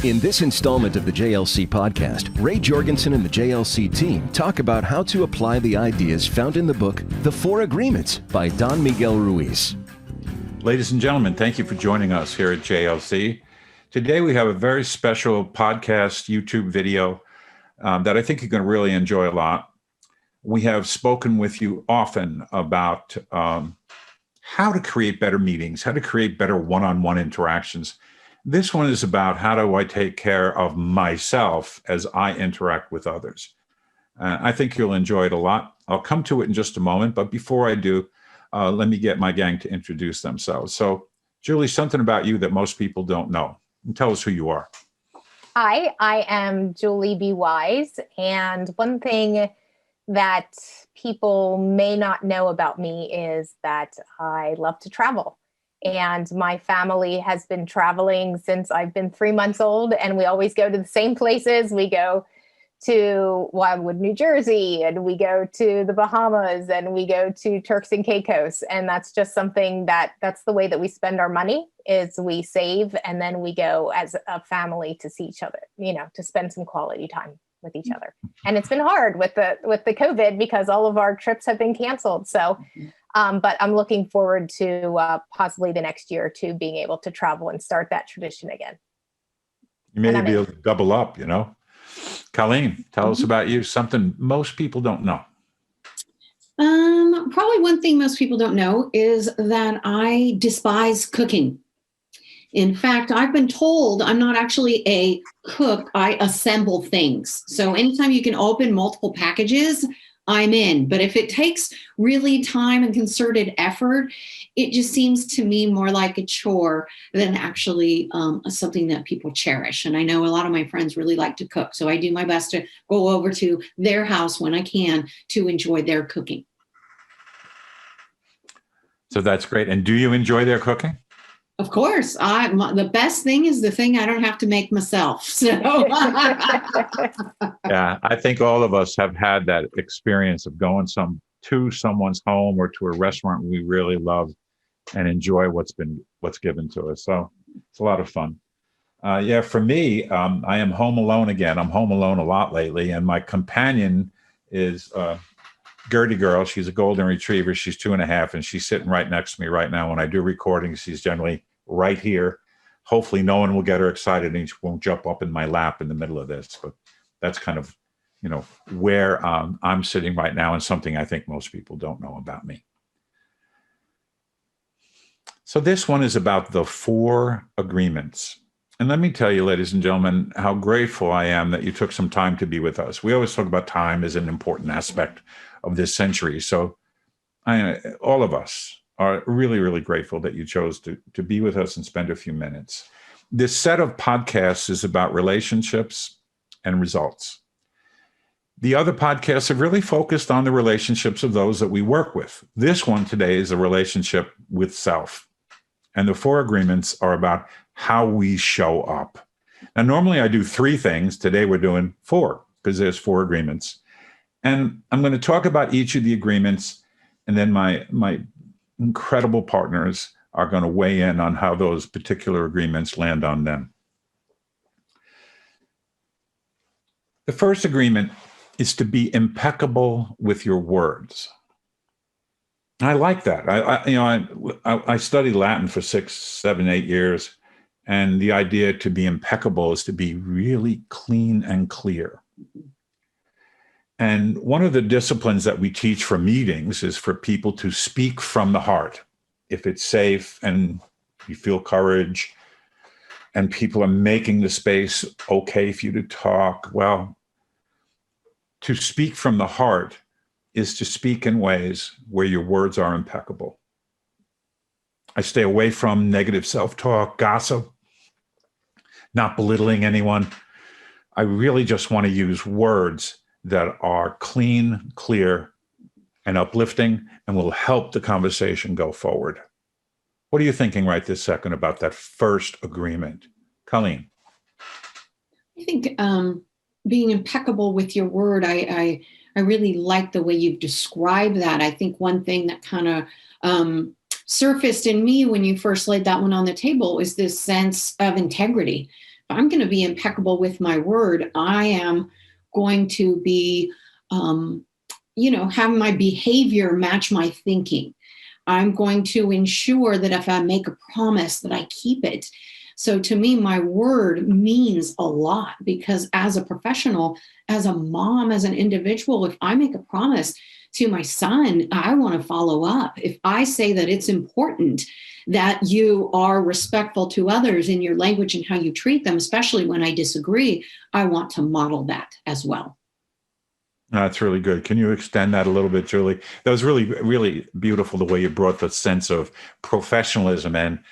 In this installment of the JLC Podcast, Ray Jorgensen and the JLC team talk about how to apply the ideas found in the book, The Four Agreements by Don Miguel Ruiz. Ladies and gentlemen, thank you for joining us here at JLC. Today we have a very special podcast YouTube video that I think you're going to really enjoy a lot. We have spoken with you often about how to create better meetings, how to create better one-on-one interactions. This one is about how do I take care of myself as I interact with others. I think you'll enjoy it a lot. I'll come to it in just a moment, but before I do, let me get my gang to introduce themselves. So, Julie, something about you that most people don't know. And tell us who you are. Hi, I am Julie B. Wise, and one thing that people may not know about me is that I love to travel. And my family has been traveling since I've been 3 months old, and we always go to the same places. We go to Wildwood, New Jersey, and we go to the Bahamas, and we go to Turks and Caicos. And that's just something that's the way that we spend our money, is we save and then we go as a family to see each other, to spend some quality time with each other. And it's been hard with the COVID because all of our trips have been canceled. So but I'm looking forward to possibly the next year or two being able to travel and start that tradition again. You may be able to double up, Colleen, tell us about you, something most people don't know. Probably one thing most people don't know is that I despise cooking. In fact, I've been told I'm not actually a cook. I assemble things. So anytime you can open multiple packages, I'm in. But if it takes really time and concerted effort, it just seems to me more like a chore than actually something that people cherish. And I know a lot of my friends really like to cook. So I do my best to go over to their house when I can to enjoy their cooking. So that's great. And do you enjoy their cooking? Of course. The best thing is the thing I don't have to make myself. So yeah, I think all of us have had that experience of going to someone's home or to a restaurant we really love and enjoy what's given to us. So it's a lot of fun. For me, I am home alone again. I'm home alone a lot lately, and my companion is Gertie girl. She's a golden retriever. She's 2.5, and she's sitting right next to me right now. When I do recordings, she's generally right here. Hopefully no one will get her excited and she won't jump up in my lap in the middle of this, but that's kind of, where I'm sitting right now, and something I think most people don't know about me. So this one is about the 4 agreements. And let me tell you, ladies and gentlemen, how grateful I am that you took some time to be with us. We always talk about time as an important aspect of this century. So all of us are really, really grateful that you chose to be with us and spend a few minutes. This set of podcasts is about relationships and results. The other podcasts have really focused on the relationships of those that we work with. This one today is a relationship with self. And the 4 agreements are about how we show up. Now, normally I do 3 things. Today we're doing 4 because there's 4 agreements. And I'm going to talk about each of the agreements, and then my incredible partners are going to weigh in on how those particular agreements land on them. The first agreement is to be impeccable with your words. I like that. I studied Latin for 6, 7, 8 years, and the idea to be impeccable is to be really clean and clear. And one of the disciplines that we teach for meetings is for people to speak from the heart. If it's safe and you feel courage and people are making the space okay for you to talk, well, to speak from the heart is to speak in ways where your words are impeccable. I stay away from negative self-talk, gossip, not belittling anyone. I really just want to use words that are clean, clear, and uplifting, and will help the conversation go forward. What are you thinking right this second about that first agreement? Colleen? I think being impeccable with your word, I really like the way you've described that. I think one thing that kind of surfaced in me when you first laid that one on the table is this sense of integrity. I'm going to be impeccable with my word. I am going to be, have my behavior match my thinking. I'm going to ensure that if I make a promise that I keep it. So to me, my word means a lot, because as a professional, as a mom, as an individual, if I make a promise to my son, I want to follow up. If I say that it's important that you are respectful to others in your language and how you treat them, especially when I disagree, I want to model that as well. That's really good. Can you extend that a little bit, Julie? That was really, really beautiful, the way you brought the sense of professionalism and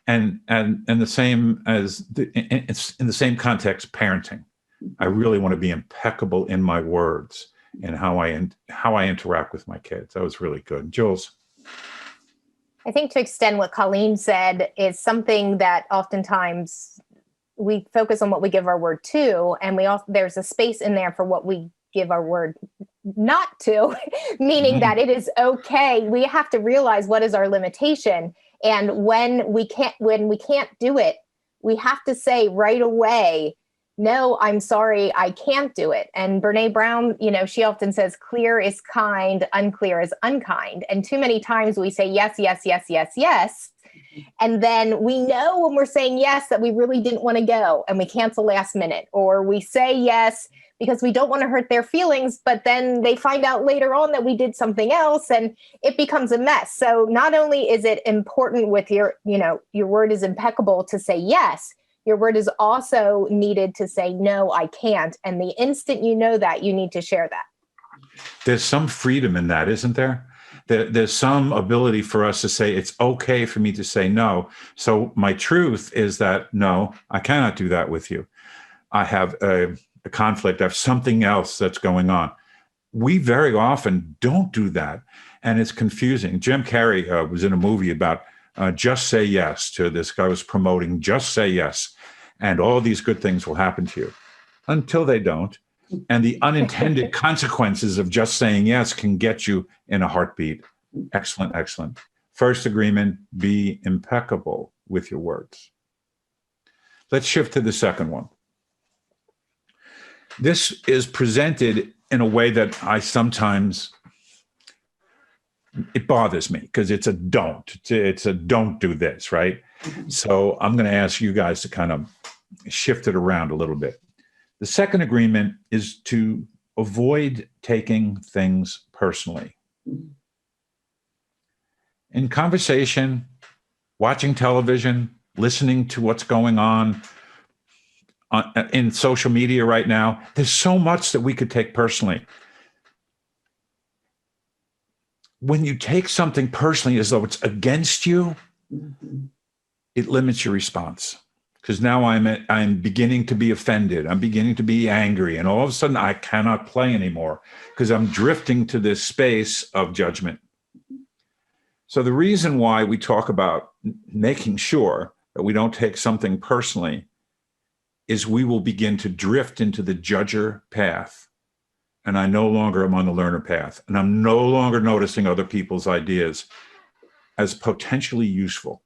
the same as it's in the same context, parenting. I really want to be impeccable in my words and how I interact with my kids. That was really good. Jules. I think to extend what Colleen said is something that oftentimes we focus on what we give our word to, and there's a space in there for what we give our word not to, meaning that it is okay. We have to realize what is our limitation. And when we can't do it, we have to say right away, no, I'm sorry, I can't do it. And Brene Brown, she often says, clear is kind, unclear is unkind. And too many times we say yes, yes, yes, yes, yes. And then we know when we're saying yes that we really didn't want to go, and we cancel last minute, or we say yes because we don't want to hurt their feelings, but then they find out later on that we did something else, and it becomes a mess. So not only is it important with your word is impeccable to say yes, your word is also needed to say, no, I can't. And the instant you know that, you need to share that. There's some freedom in that, isn't there? There's some ability for us to say, it's okay for me to say no. So my truth is that, no, I cannot do that with you. I have a conflict. I have something else that's going on. We very often don't do that. And it's confusing. Jim Carrey was in a movie about just say yes to this guy was promoting, just say yes. And all these good things will happen to you until they don't. And the unintended consequences of just saying yes can get you in a heartbeat. Excellent, excellent. First agreement, be impeccable with your words. Let's shift to the second one. This is presented in a way that I sometimes, it bothers me because it's a don't. It's a don't do this, right? So I'm going to ask you guys to kind of shift it around a little bit. The second agreement is to avoid taking things personally. In conversation, watching television, listening to what's going on in social media right now, there's so much that we could take personally. When you take something personally as though it's against you, it limits your response. Because now I'm beginning to be offended. I'm beginning to be angry. And all of a sudden, I cannot play anymore because I'm drifting to this space of judgment. So the reason why we talk about making sure that we don't take something personally is we will begin to drift into the judger path. And I no longer am on the learner path. And I'm no longer noticing other people's ideas as potentially useful.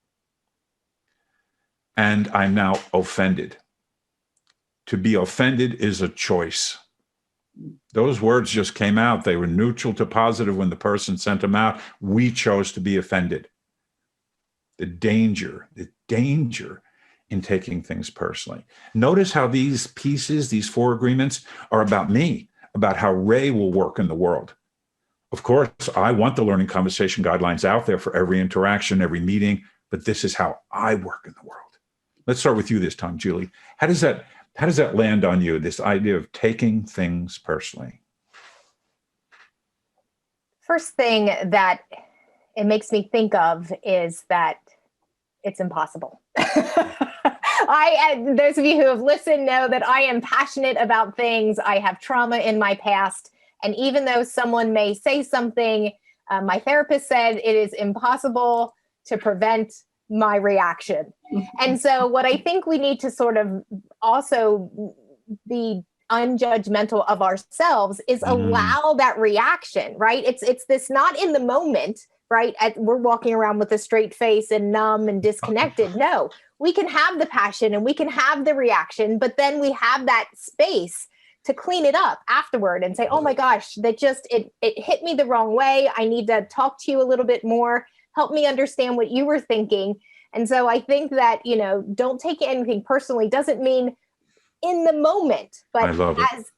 And I'm now offended. To be offended is a choice. Those words just came out. They were neutral to positive when the person sent them out. We chose to be offended. The danger in taking things personally. Notice how these pieces, these 4 agreements, are about me, about how Ray will work in the world. Of course, I want the learning conversation guidelines out there for every interaction, every meeting, but this is how I work in the world. Let's start with you this time, Julie. How does that land on you, this idea of taking things personally? First thing that it makes me think of is that it's impossible. Those of you who have listened know that I am passionate about things. I have trauma in my past. And even though someone may say something, my therapist said it is impossible to prevent my reaction. And so what I think we need to sort of also be unjudgmental of ourselves is allow that reaction, right? It's this not in the moment, right? We're walking around with a straight face and numb and disconnected. No, we can have the passion and we can have the reaction, but then we have that space to clean it up afterward and say, oh my gosh, that just, it hit me the wrong way. I need to talk to you a little bit more. Help me understand what you were thinking. And so I think that, don't take anything personally. Doesn't mean in the moment, but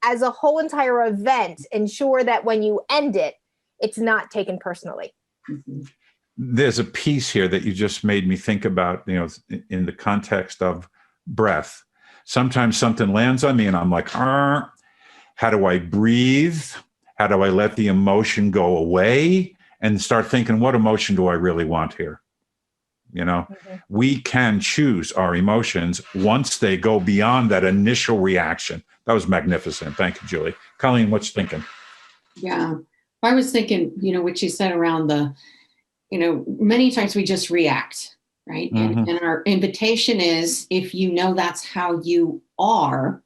as a whole entire event, ensure that when you end it, it's not taken personally. There's a piece here that you just made me think about, in the context of breath. Sometimes something lands on me and I'm like, how do I breathe? How do I let the emotion go away and start thinking, what emotion do I really want here? We can choose our emotions once they go beyond that initial reaction. That was magnificent. Thank you, Julie. Colleen, what's thinking? Yeah. I was thinking, what you said around many times we just react, right? And our invitation is, if that's how you are,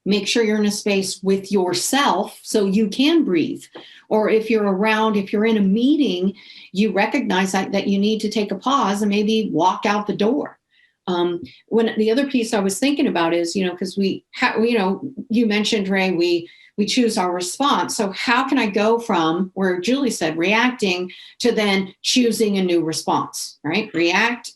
make sure you're in a space with yourself so you can breathe. Or if you're in a meeting, you recognize that you need to take a pause and maybe walk out the door. When the other piece I was thinking about is, because you mentioned, Ray, we choose our response. So how can I go from where Julie said reacting to then choosing a new response, right? React,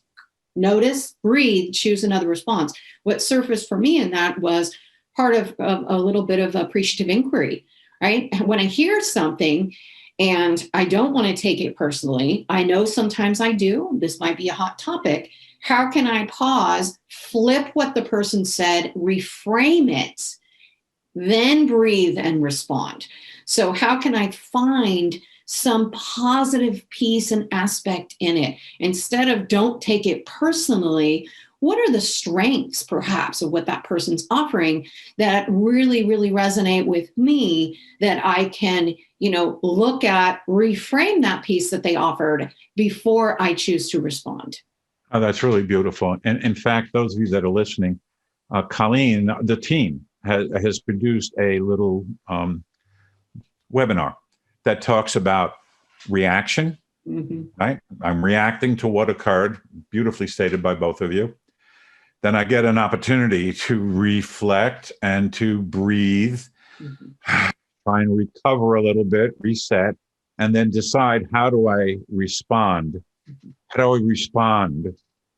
notice, breathe, choose another response. What surfaced for me in that was part of a little bit of appreciative inquiry, right? When I hear something and I don't want to take it personally, I know sometimes I do, this might be a hot topic. How can I pause, flip what the person said, reframe it, then breathe and respond? So how can I find some positive piece and aspect in it? Instead of don't take it personally, what are the strengths perhaps of what that person's offering that really, really resonate with me, that I can, look at, reframe that piece that they offered before I choose to respond? Oh, that's really beautiful. And in fact, those of you that are listening, Colleen, the team has produced a little webinar that talks about reaction, right? I'm reacting to what occurred, beautifully stated by both of you. Then I get an opportunity to reflect and to breathe, try and recover a little bit, reset, and then decide, how do I respond? How do I respond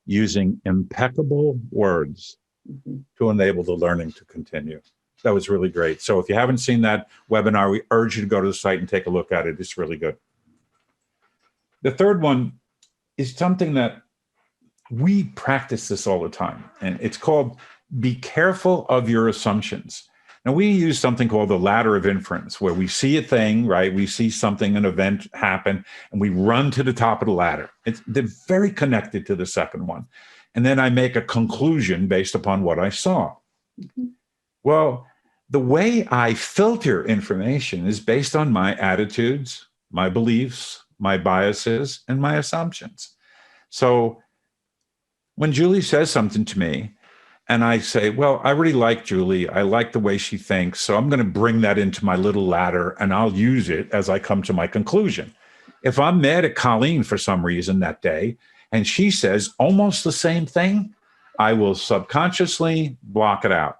using impeccable words to enable the learning to continue? That was really great. So if you haven't seen that webinar, we urge you to go to the site and take a look at it. It's really good. The third one is something that we practice this all the time, and it's called be careful of your assumptions. Now, we use something called the ladder of inference, where we see a thing, right? We see something, an event happen, and we run to the top of the ladder. They're very connected to the second one. And then I make a conclusion based upon what I saw. Well, the way I filter information is based on my attitudes, my beliefs, my biases, and my assumptions. So when Julie says something to me and I say, well, I really like Julie, I like the way she thinks, so I'm going to bring that into my little ladder and I'll use it as I come to my conclusion. If I'm mad at Colleen for some reason that day and she says almost the same thing, I will subconsciously block it out.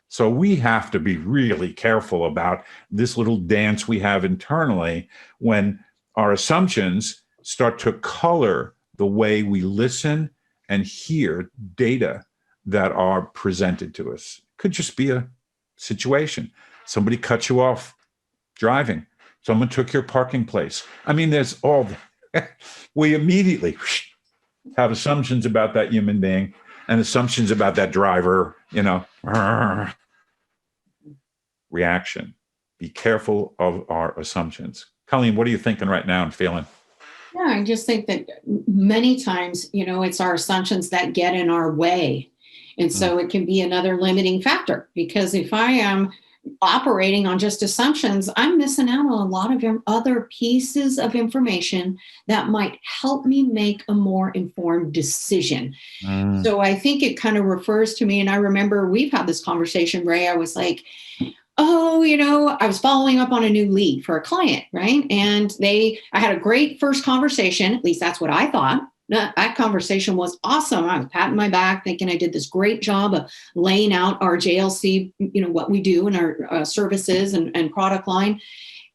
So we have to be really careful about this little dance we have internally when our assumptions start to color the way we listen and hear data that are presented to us. Could just be a situation. Somebody cut you off driving. Someone took your parking place. I mean, there's all, we immediately have assumptions about that human being and assumptions about that driver, reaction. Be careful of our assumptions. Colleen, what are you thinking right now and feeling? Yeah, I just think that many times, it's our assumptions that get in our way. And so it can be another limiting factor, because if I am operating on just assumptions, I'm missing out on a lot of other pieces of information that might help me make a more informed decision. So I think it kind of refers to me. And I remember we've had this conversation, Ray. I was like, oh, I was following up on a new lead for a client, right? And I had a great first conversation. At least that's what I thought. That conversation was awesome. I was patting my back, thinking I did this great job of laying out our JLC, what we do in our services and product line.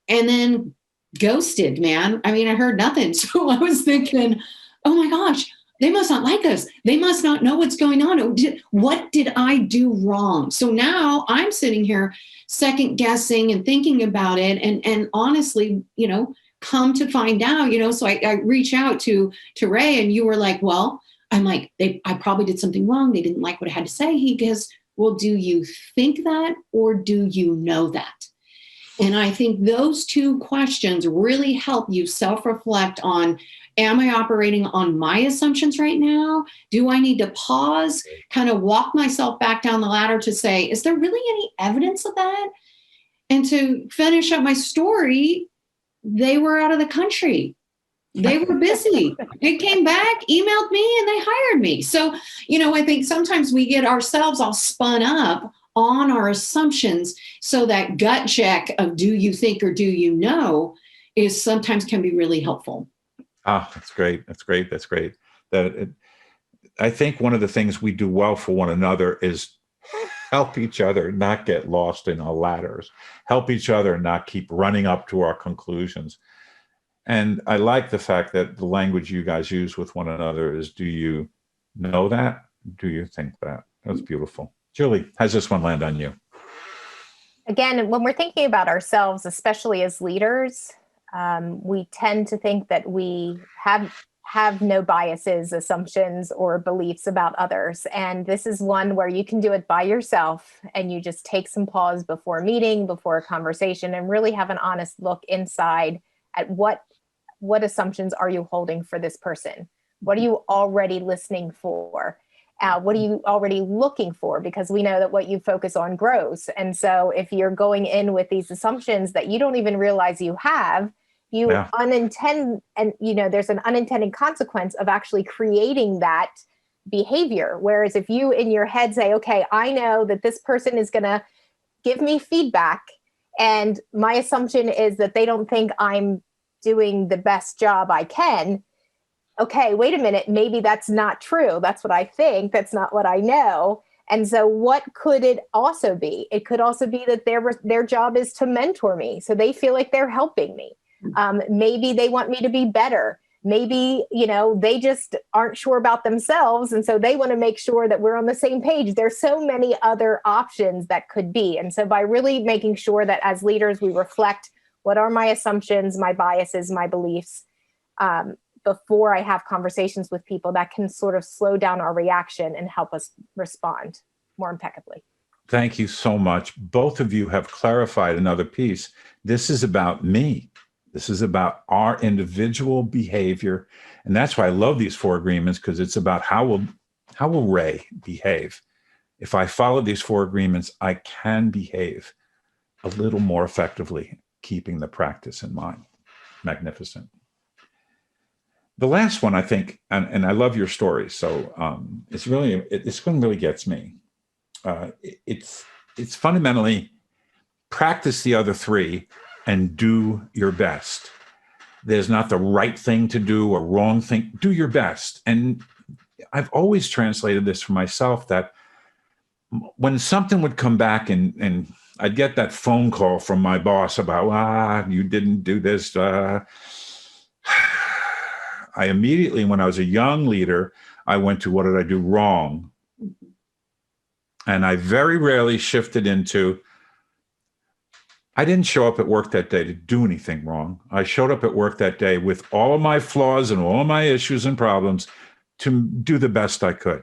And then ghosted, man. I mean, I heard nothing. So I was thinking, oh my gosh, they must not like us. They must not know what's going on. What did I do wrong? So now I'm sitting here second guessing and thinking about it. And honestly, come to find out, so I reach out to Ray, and you were like, well, I'm like, I probably did something wrong. They didn't like what I had to say. He goes, well, do you think that, or do you know that? And I think those two questions really help you self-reflect on, am I operating on my assumptions right now? Do I need to pause, kind of walk myself back down the ladder to say, is there really any evidence of that? And to finish up my story, they were out of the country. They were busy. They came back, emailed me, and they hired me. So, I think sometimes we get ourselves all spun up on our assumptions. So that gut check of do you think or do you know is sometimes can be really helpful. That's great. That's great. That's great. I think one of the things we do well for one another is help each other not get lost in our ladders, help each other not keep running up to our conclusions. And I like the fact that the language you guys use with one another is, do you know that? Do you think that? That's beautiful. Julie, how's this one land on you? Again, when we're thinking about ourselves, especially as leaders, we tend to think that we have no biases, assumptions, or beliefs about others. And this is one where you can do it by yourself, and you just take some pause before a meeting, before a conversation, and really have an honest look inside at what assumptions are you holding for this person? What are you already listening for? What are you already looking for? Because we know that what you focus on grows. And so if you're going in with these assumptions that you don't even realize you have, unintend, and there's an unintended consequence of actually creating that behavior. Whereas if you in your head say, okay, I know that this person is going to give me feedback, and my assumption is that they don't think I'm doing the best job I can. Okay, wait a minute, maybe that's not true. That's what I think. That's not what I know. And so what could it also be? It could also be that their job is to mentor me. So they feel like they're helping me. Maybe they want me to be better. Maybe, they just aren't sure about themselves. And so they want to make sure that we're on the same page. There's so many other options that could be. And so by really making sure that as leaders, we reflect what are my assumptions, my biases, my beliefs, before I have conversations with people, that can sort of slow down our reaction and help us respond more impeccably. Thank you so much. Both of you have clarified another piece. This is about me. This is about our individual behavior. And that's why I love these 4 agreements, because it's about how will Ray behave? If I follow these 4 agreements, I can behave a little more effectively, keeping the practice in mind. Magnificent. The last one, I think, and I love your story, so this one really gets me. It's fundamentally practice the other 3 and do your best. There's not the right thing to do or wrong thing. Do your best. And I've always translated this for myself, that when something would come back and I'd get that phone call from my boss about, you didn't do this. I immediately, when I was a young leader, I went to, what did I do wrong? And I very rarely shifted into, I didn't show up at work that day to do anything wrong. I showed up at work that day with all of my flaws and all of my issues and problems to do the best I could.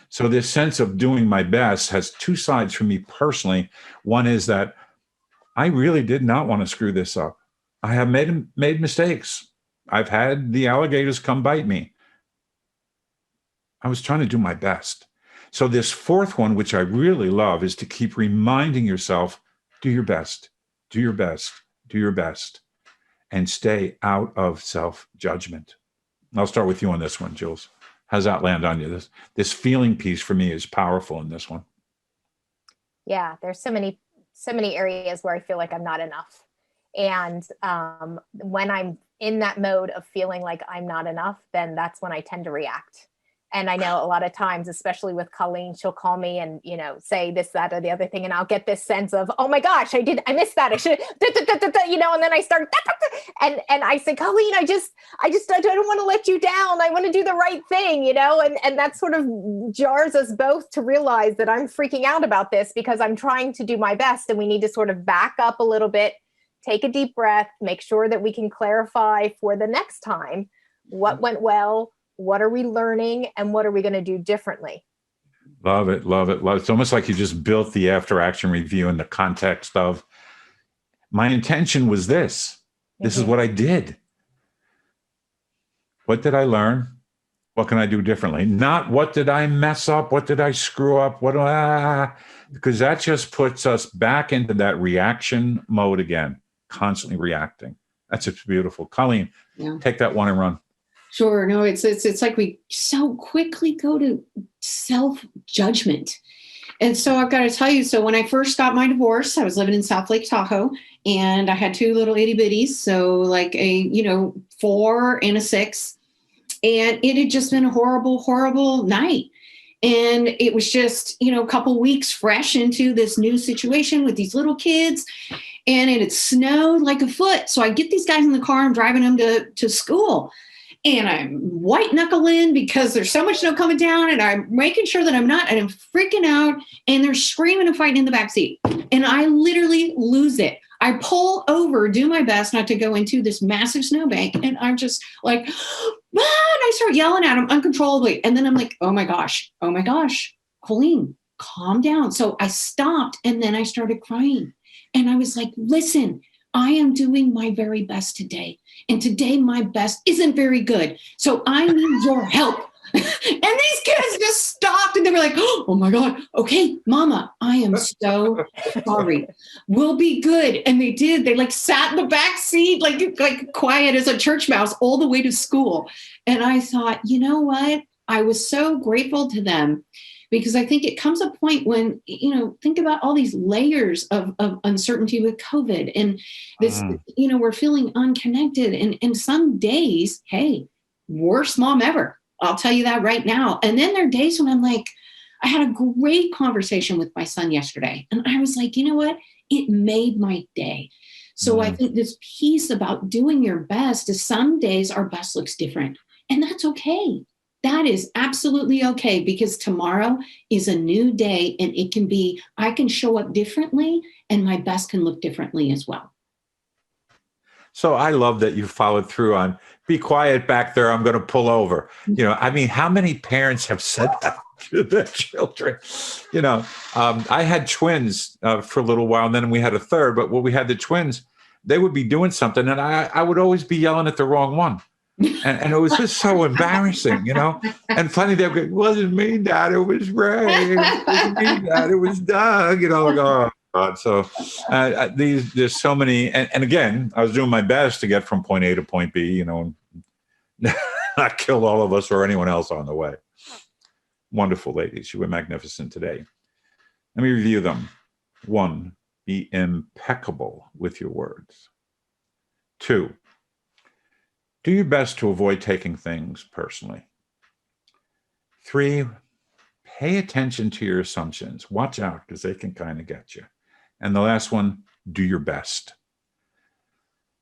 So this sense of doing my best has 2 sides for me personally. One is that I really did not want to screw this up. I have made mistakes. I've had the alligators come bite me. I was trying to do my best. So this 4th one, which I really love, is to keep reminding yourself, do your best, do your best, do your best, and stay out of self-judgment. I'll start with you on this one, Jules. How's that land on you? This feeling piece for me is powerful in this one. Yeah, there's so many so many areas where I feel like I'm not enough. And when I'm in that mode of feeling like I'm not enough, then that's when I tend to react. And I know a lot of times, especially with Colleen, she'll call me and, say this, that, or the other thing. And I'll get this sense of, oh my gosh, I missed that. I should, and then I start, and I say, Colleen, I don't want to let you down. I want to do the right thing, and that sort of jars us both to realize that I'm freaking out about this because I'm trying to do my best. And we need to sort of back up a little bit, take a deep breath, make sure that we can clarify for the next time what went well, what are we learning, and what are we going to do differently? Love it, love it, love it. It's almost like you just built the after action review in the context of my intention was this. This is what I did. What did I learn? What can I do differently? Not what did I mess up? What did I screw up? Because that just puts us back into that reaction mode again, constantly reacting. That's just beautiful. Colleen, take that one and run. Sure. No, it's like we so quickly go to self-judgment. And so I've got to tell you, so when I first got my divorce, I was living in South Lake Tahoe and I had two little itty bitties. So like a, 4 and a 6. And it had just been a horrible, horrible night. And it was just, a couple weeks fresh into this new situation with these little kids. And it had snowed like a foot. So I get these guys in the car, I'm driving them to school. And I'm white knuckling because there's so much snow coming down and I'm making sure that I'm not, and I'm freaking out and they're screaming and fighting in the backseat. And I literally lose it. I pull over, do my best not to go into this massive snowbank. And I'm just like, and I start yelling at them uncontrollably. And then I'm like, oh my gosh, Colleen, calm down. So I stopped and then I started crying. And I was like, listen, I am doing my very best today. And today my best isn't very good. So I need your help. And these kids just stopped and they were like, oh my God. Okay, Mama, I am so sorry. We'll be good. And they did. They sat in the back seat, like quiet as a church mouse all the way to school. And I thought, you know what? I was so grateful to them. Because I think it comes a point when, think about all these layers of uncertainty with COVID and this, we're feeling unconnected. And some days, hey, worst mom ever. I'll tell you that right now. And then there are days when I'm like, I had a great conversation with my son yesterday. And I was like, you know what? It made my day. So I think this piece about doing your best is some days our best looks different. And that's okay. That is absolutely okay because tomorrow is a new day and I can show up differently and my best can look differently as well. So I love that you followed through on be quiet back there. I'm going to pull over. How many parents have said that to their children? I had twins for a little while and then we had a third, but when we had the twins, they would be doing something and I would always be yelling at the wrong one. And it was just so embarrassing, And funny, they would go, it wasn't me, Dad, it was Ray. It wasn't me, Dad, it was Doug. Oh God. So there's so many. And again, I was doing my best to get from point A to point B, and not kill all of us or anyone else on the way. Wonderful ladies. You were magnificent today. Let me review them. 1, be impeccable with your words. 2, do your best to avoid taking things personally. 3, pay attention to your assumptions. Watch out because they can kind of get you. And the last one, do your best.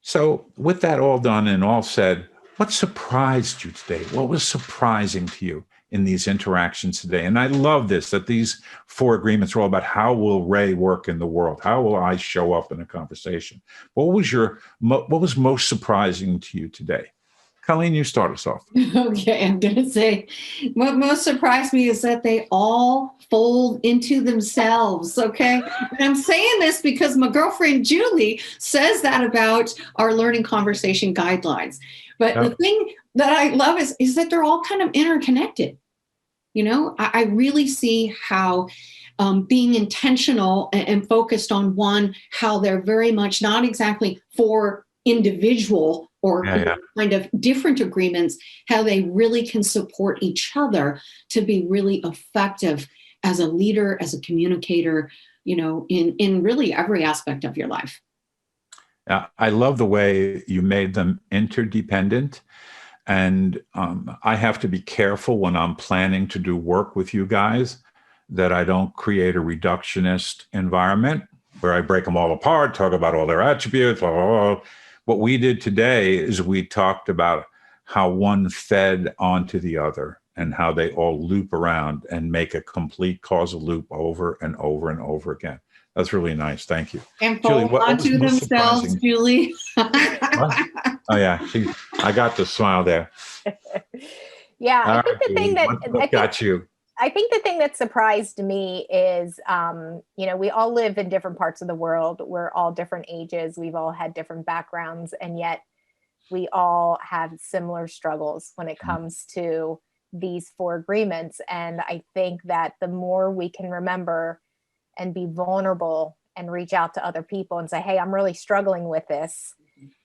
So with that all done and all said, what surprised you today? What was surprising to you in these interactions today? And I love this, that these 4 agreements are all about how will Ray work in the world? How will I show up in a conversation? What was most surprising to you today? Colleen, you start us off. Okay, I'm going to say what most surprised me is that they all fold into themselves, okay? And I'm saying this because my girlfriend Julie says that about our learning conversation guidelines. But the thing that I love is that they're all kind of interconnected. I really see how being intentional and focused on one, how they're very much not exactly for individual or kind of different agreements, how they really can support each other to be really effective as a leader, as a communicator, in really every aspect of your life. I love the way you made them interdependent. And I have to be careful when I'm planning to do work with you guys that I don't create a reductionist environment where I break them all apart, talk about all their attributes, blah, blah, blah. What we did today is we talked about how one fed onto the other and how they all loop around and make a complete causal loop over and over and over again. That's really nice. Thank you. And fold onto themselves, Julie. Oh, yeah. I got the smile there. Yeah. All I think right, the thing that I think the thing that surprised me is, we all live in different parts of the world. We're all different ages. We've all had different backgrounds, and yet we all have similar struggles when it comes to these 4 agreements. And I think that the more we can remember and be vulnerable and reach out to other people and say, hey, I'm really struggling with this,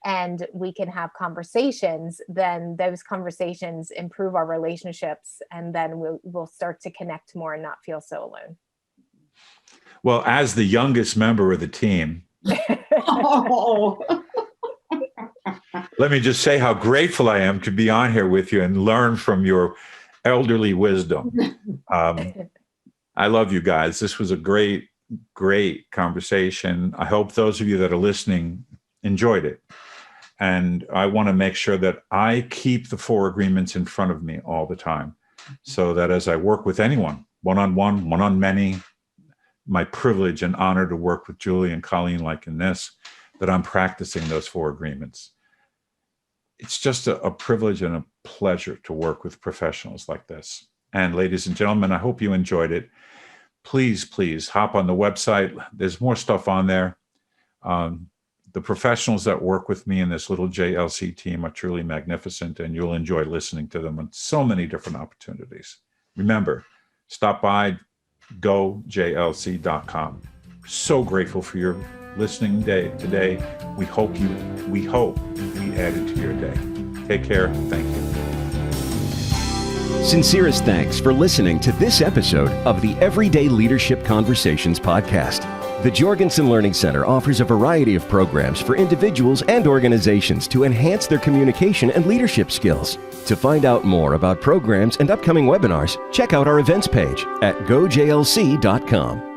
and we can have conversations, then those conversations improve our relationships, and then we'll start to connect more and not feel so alone. Well, as the youngest member of the team, let me just say how grateful I am to be on here with you and learn from your elderly wisdom. I love you guys. This was a great, great conversation. I hope those of you that are listening enjoyed it. And I want to make sure that I keep the 4 agreements in front of me all the time, so that as I work with anyone, one-on-one, one-on-many, my privilege and honor to work with Julie and Colleen like in this, that I'm practicing those 4 agreements. It's just a privilege and a pleasure to work with professionals like this. And ladies and gentlemen, I hope you enjoyed it. Please, please hop on the website. There's more stuff on there. The professionals that work with me in this little JLC team are truly magnificent, and you'll enjoy listening to them on so many different opportunities. Remember, stop by gojlc.com. So grateful for your listening day today. We hope we added to your day. Take care. Thank you. Sincerest thanks for listening to this episode of the Everyday Leadership Conversations podcast. The Jorgensen Learning Center offers a variety of programs for individuals and organizations to enhance their communication and leadership skills. To find out more about programs and upcoming webinars, check out our events page at gojlc.com.